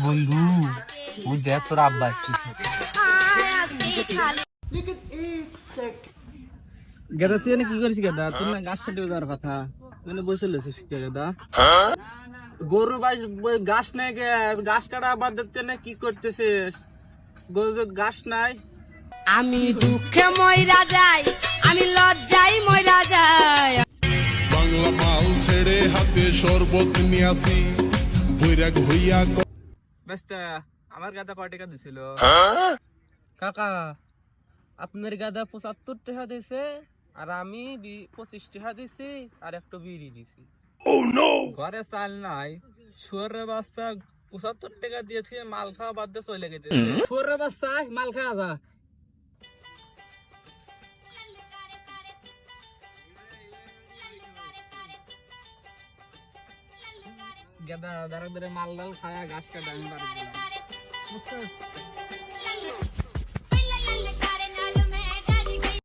বন্ধু ওই দেখ তোর আব্বা আসতেছে। গেদা তুই কি করিস গেদা? তোর না গাছ কাটে যাওয়ার কথা, তুই বসে লেছিস গেদা। গরু ঘাস নাই, ঘাস কাটা আবার দেখতে না কি করতেছিস? গরু ঘাস নাই। আমি দুঃখে ময়রা যাই, আমি লজ্জাই ময়রা যাই। বাংলা মাল ছেড়ে হাতে শরবত নিয়াছি বৈরাগ হইয়া ব্যস্ত আমার গাদা কয় টাকা দিছিল? কাকা আপনার গাদা ৭৫ টাকা দিছে, আর আমি ২৫ টাকা দিছি, আর একটা বিড়ি দিছি। ঘরে চাল নাই, শুয়ারের বাচ্চা ৭৫ টাকা দিয়েছে, মাল খাওয়া বাদ দিয়ে চলে গেছে। শুয়ারের বাচ্চা মাল খাওয়া যা। গেদা দাঁড়া ধরে মাল ডাল খায়া ঘাস কাটা আমি বাড়ি গেলাম, বুঝছো?